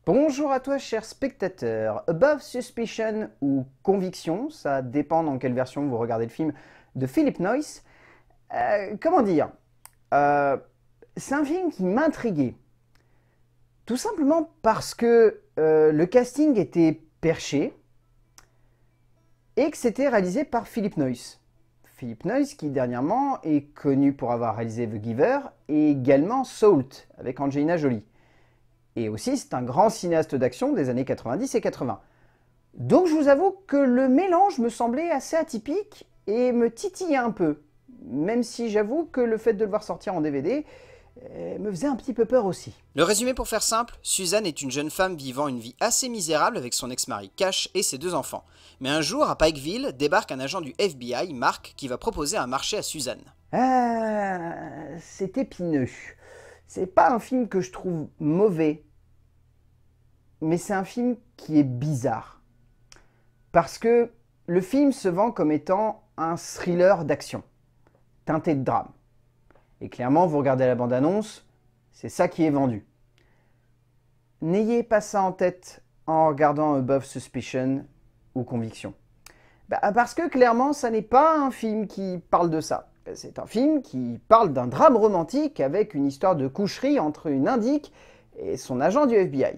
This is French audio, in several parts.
Bonjour à toi, cher spectateur. Above Suspicion ou Conviction, ça dépend dans quelle version vous regardez le film, de Philip Noyce. Comment dire Euh, C'est un film qui m'intriguait. Tout simplement parce que le casting était perché et que c'était réalisé par Philip Noyce. Philip Noyce qui dernièrement est connu pour avoir réalisé The Giver et également Salt avec Angelina Jolie. Et aussi, c'est un grand cinéaste d'action des années 90 et 80. Donc je vous avoue que le mélange me semblait assez atypique et me titillait un peu. Même si j'avoue que le fait de le voir sortir en DVD me faisait un petit peu peur aussi. Le résumé pour faire simple, Suzanne est une jeune femme vivant une vie assez misérable avec son ex-mari Cash et ses deux enfants. Mais un jour, à Pikeville, débarque un agent du FBI, Mark, qui va proposer un marché à Suzanne. C'est épineux. C'est pas un film que je trouve mauvais, mais c'est un film qui est bizarre. Parce que le film se vend comme étant un thriller d'action, teinté de drame. Et clairement, vous regardez la bande-annonce, c'est ça qui est vendu. N'ayez pas ça en tête en regardant Above Suspicion ou Conviction. Parce que clairement, ça n'est pas un film qui parle de ça. C'est un film qui parle d'un drame romantique avec une histoire de coucherie entre une indique et son agent du FBI.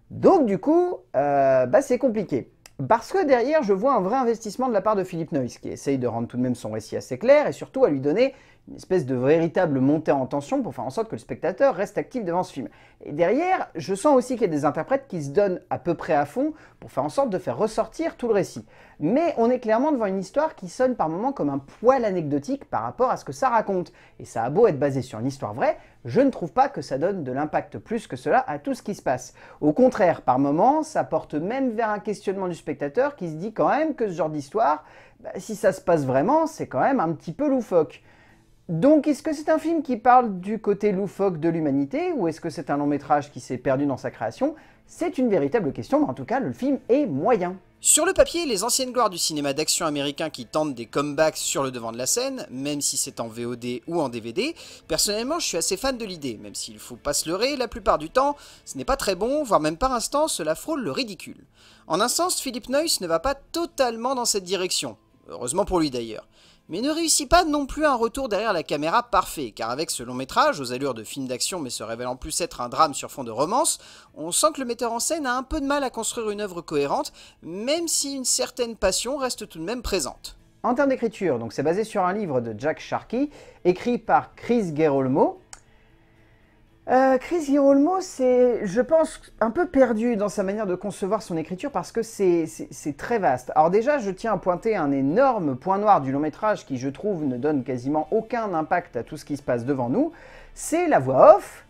Donc du coup, c'est compliqué. Parce que derrière, je vois un vrai investissement de la part de Philip Noyce, qui essaye de rendre tout de même son récit assez clair et surtout à lui donner une espèce de véritable montée en tension pour faire en sorte que le spectateur reste actif devant ce film. Et derrière, je sens aussi qu'il y a des interprètes qui se donnent à peu près à fond pour faire en sorte de faire ressortir tout le récit. Mais on est clairement devant une histoire qui sonne par moments comme un poil anecdotique par rapport à ce que ça raconte. Et ça a beau être basé sur une histoire vraie, je ne trouve pas que ça donne de l'impact plus que cela à tout ce qui se passe. Au contraire, par moments, ça porte même vers un questionnement du spectateur qui se dit quand même que ce genre d'histoire, si ça se passe vraiment, c'est quand même un petit peu loufoque. Donc, est-ce que c'est un film qui parle du côté loufoque de l'humanité ou est-ce que c'est un long métrage qui s'est perdu dans sa création? C'est une véritable question, mais en tout cas, le film est moyen. Sur le papier, les anciennes gloires du cinéma d'action américain qui tentent des comebacks sur le devant de la scène, même si c'est en VOD ou en DVD, personnellement je suis assez fan de l'idée, même s'il faut pas se leurrer, la plupart du temps, ce n'est pas très bon, voire même par instant, cela frôle le ridicule. En un sens, Philip Noyce ne va pas totalement dans cette direction, heureusement pour lui d'ailleurs, mais ne réussit pas non plus un retour derrière la caméra parfait, car avec ce long métrage, aux allures de film d'action mais se révélant plus être un drame sur fond de romance, on sent que le metteur en scène a un peu de mal à construire une œuvre cohérente, même si une certaine passion reste tout de même présente. En termes d'écriture, donc c'est basé sur un livre de Jack Sharkey, écrit par Chris Gerolmo. Chris Gerolmo, c'est, je pense, un peu perdu dans sa manière de concevoir son écriture parce que c'est très vaste. Alors déjà, je tiens à pointer un énorme point noir du long métrage qui, je trouve, ne donne quasiment aucun impact à tout ce qui se passe devant nous. C'est la voix off,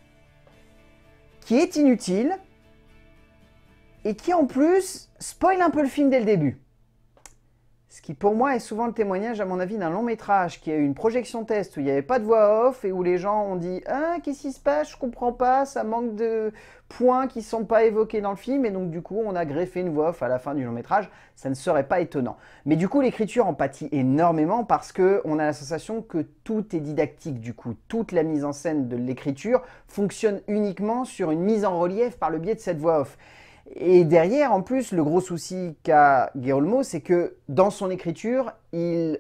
qui est inutile et qui, en plus, spoil un peu le film dès le début. Ce qui pour moi est souvent le témoignage à mon avis d'un long métrage qui a eu une projection test où il n'y avait pas de voix off et où les gens ont dit « Ah, qu'est-ce qui se passe? Je comprends pas, ça manque de points qui ne sont pas évoqués dans le film » et donc du coup on a greffé une voix off à la fin du long métrage, ça ne serait pas étonnant. Mais du coup l'écriture en pâtit énormément parce qu'on a la sensation que tout est didactique du coup. Toute la mise en scène de l'écriture fonctionne uniquement sur une mise en relief par le biais de cette voix off. Et derrière, en plus, le gros souci qu'a Gerolmo, c'est que dans son écriture, il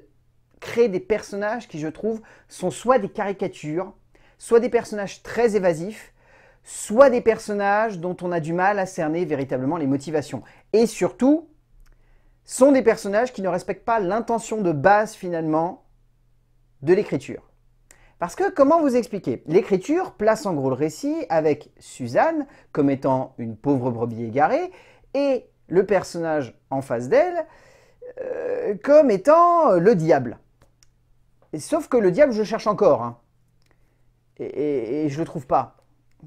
crée des personnages qui, je trouve, sont soit des caricatures, soit des personnages très évasifs, soit des personnages dont on a du mal à cerner véritablement les motivations. Et surtout, sont des personnages qui ne respectent pas l'intention de base, finalement, de l'écriture. Parce que, comment vous expliquer? L'écriture place en gros le récit avec Suzanne comme étant une pauvre brebis égarée et le personnage en face d'elle comme étant le diable. Et sauf que le diable, je le cherche encore. Hein. Et je le trouve pas.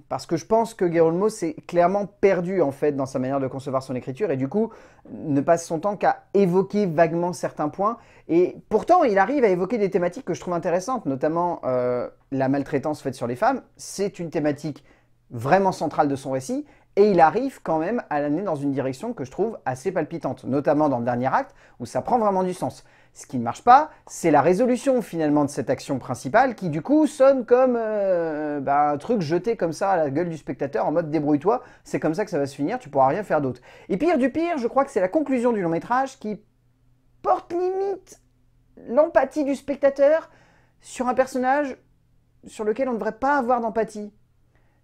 Parce que je pense que Gerolmo s'est clairement perdu en fait dans sa manière de concevoir son écriture et du coup ne passe son temps qu'à évoquer vaguement certains points. Et pourtant il arrive à évoquer des thématiques que je trouve intéressantes, notamment la maltraitance faite sur les femmes. C'est une thématique vraiment centrale de son récit et il arrive quand même à l'amener dans une direction que je trouve assez palpitante, notamment dans le dernier acte où ça prend vraiment du sens. Ce qui ne marche pas, c'est la résolution finalement de cette action principale qui du coup sonne comme un truc jeté comme ça à la gueule du spectateur en mode débrouille-toi, c'est comme ça que ça va se finir, tu pourras rien faire d'autre. Et pire du pire, je crois que c'est la conclusion du long métrage qui porte limite l'empathie du spectateur sur un personnage sur lequel on ne devrait pas avoir d'empathie.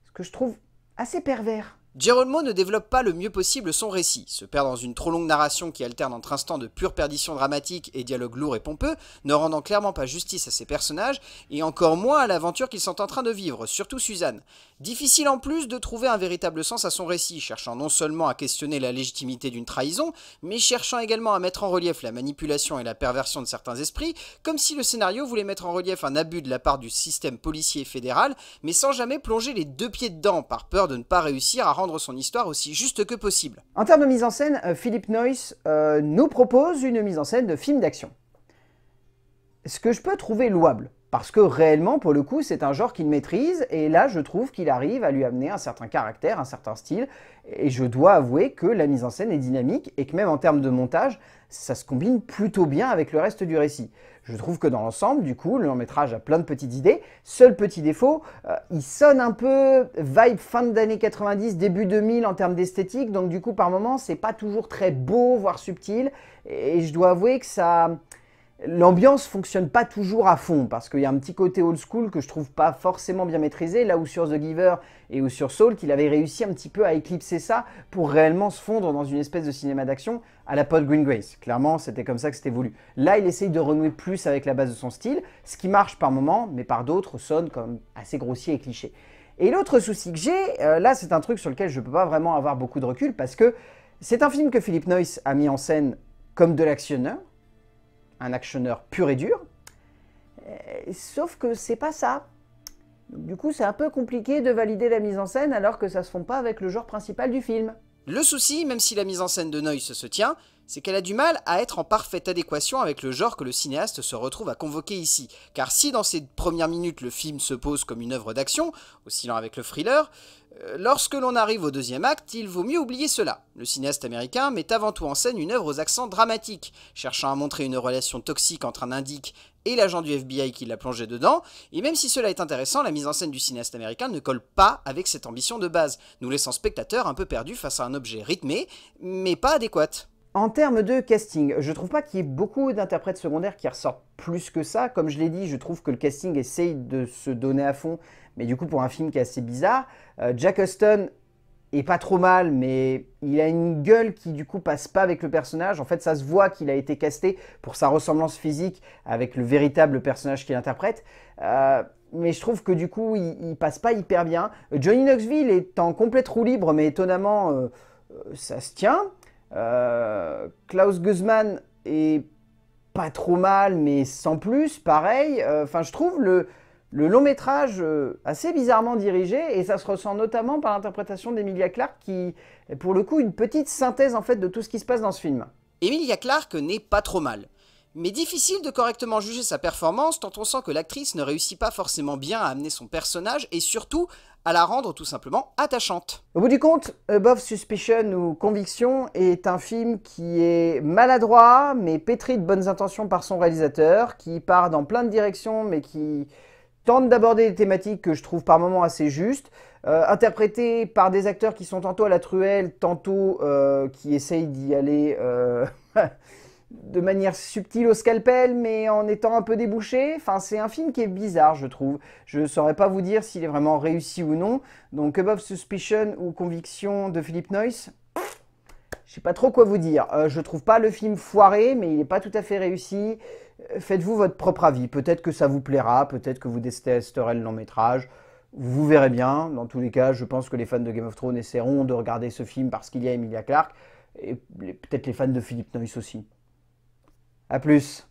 Ce que je trouve assez pervers. Geronimo ne développe pas le mieux possible son récit. Se perd dans une trop longue narration qui alterne entre instants de pure perdition dramatique et dialogues lourds et pompeux, ne rendant clairement pas justice à ses personnages, et encore moins à l'aventure qu'ils sont en train de vivre, surtout Suzanne. Difficile en plus de trouver un véritable sens à son récit, cherchant non seulement à questionner la légitimité d'une trahison, mais cherchant également à mettre en relief la manipulation et la perversion de certains esprits, comme si le scénario voulait mettre en relief un abus de la part du système policier fédéral, mais sans jamais plonger les deux pieds dedans, par peur de ne pas réussir à rendre son histoire aussi juste que possible. En termes de mise en scène, Philip Noyce nous propose une mise en scène de film d'action. Ce que je peux trouver louable, parce que réellement, pour le coup, c'est un genre qu'il maîtrise, et là, je trouve qu'il arrive à lui amener un certain caractère, un certain style, et je dois avouer que la mise en scène est dynamique, et que même en termes de montage, ça se combine plutôt bien avec le reste du récit. Je trouve que dans l'ensemble, du coup, le long-métrage a plein de petites idées. Seul petit défaut, il sonne un peu vibe fin d'années 90, début 2000 en termes d'esthétique, donc du coup, par moments, c'est pas toujours très beau, voire subtil, et je dois avouer que ça... L'ambiance fonctionne pas toujours à fond, parce qu'il y a un petit côté old school que je trouve pas forcément bien maîtrisé, là où sur The Giver et où sur Salt, il avait réussi un petit peu à éclipser ça pour réellement se fondre dans une espèce de cinéma d'action à la Paul Greengrass. Clairement, c'était comme ça que c'était voulu. Là, il essaye de renouer plus avec la base de son style, ce qui marche par moments, mais par d'autres sonne comme assez grossier et cliché. Et l'autre souci que j'ai, là c'est un truc sur lequel je peux pas vraiment avoir beaucoup de recul, parce que c'est un film que Philip Noyce a mis en scène comme de l'actionneur, un actionneur pur et dur, sauf que c'est pas ça. Donc, du coup, c'est un peu compliqué de valider la mise en scène alors que ça se fond pas avec le genre principal du film. Le souci, même si la mise en scène de Noyce se tient, c'est qu'elle a du mal à être en parfaite adéquation avec le genre que le cinéaste se retrouve à convoquer ici. Car si dans ces premières minutes le film se pose comme une œuvre d'action, oscillant avec le thriller, lorsque l'on arrive au deuxième acte, il vaut mieux oublier cela. Le cinéaste américain met avant tout en scène une œuvre aux accents dramatiques, cherchant à montrer une relation toxique entre un indique et l'agent du FBI qui l'a plongé dedans, et même si cela est intéressant, la mise en scène du cinéaste américain ne colle pas avec cette ambition de base, nous laissant spectateurs un peu perdus face à un objet rythmé, mais pas adéquat. En termes de casting, je trouve pas qu'il y ait beaucoup d'interprètes secondaires qui ressortent plus que ça. Comme je l'ai dit, je trouve que le casting essaye de se donner à fond, mais du coup pour un film qui est assez bizarre. Jack Huston est pas trop mal, mais il a une gueule qui du coup passe pas avec le personnage. En fait, ça se voit qu'il a été casté pour sa ressemblance physique avec le véritable personnage qu'il interprète. Mais je trouve que du coup, il passe pas hyper bien. Johnny Knoxville est en complète roue libre, mais étonnamment, ça se tient. Klaus Guzman est pas trop mal, mais sans plus, pareil. Enfin, je trouve le long métrage assez bizarrement dirigé, et ça se ressent notamment par l'interprétation d'Emilia Clarke, qui est pour le coup une petite synthèse en fait de tout ce qui se passe dans ce film. Emilia Clarke n'est pas trop mal. Mais difficile de correctement juger sa performance tant on sent que l'actrice ne réussit pas forcément bien à amener son personnage et surtout à la rendre tout simplement attachante. Au bout du compte, Above Suspicion ou Conviction est un film qui est maladroit mais pétri de bonnes intentions par son réalisateur, qui part dans plein de directions mais qui tente d'aborder des thématiques que je trouve par moments assez justes, interprété par des acteurs qui sont tantôt à la truelle, tantôt qui essayent d'y aller... de manière subtile au scalpel, mais en étant un peu débouché. Enfin, c'est un film qui est bizarre, je trouve. Je ne saurais pas vous dire s'il est vraiment réussi ou non. Donc, Above Suspicion ou Conviction de Philip Noyce, je sais pas trop quoi vous dire. Je trouve pas le film foiré, mais il n'est pas tout à fait réussi. Faites-vous votre propre avis. Peut-être que ça vous plaira, peut-être que vous détesterez le long métrage. Vous verrez bien. Dans tous les cas, je pense que les fans de Game of Thrones essaieront de regarder ce film parce qu'il y a Emilia Clarke. Et peut-être les fans de Philip Noyce aussi. A plus.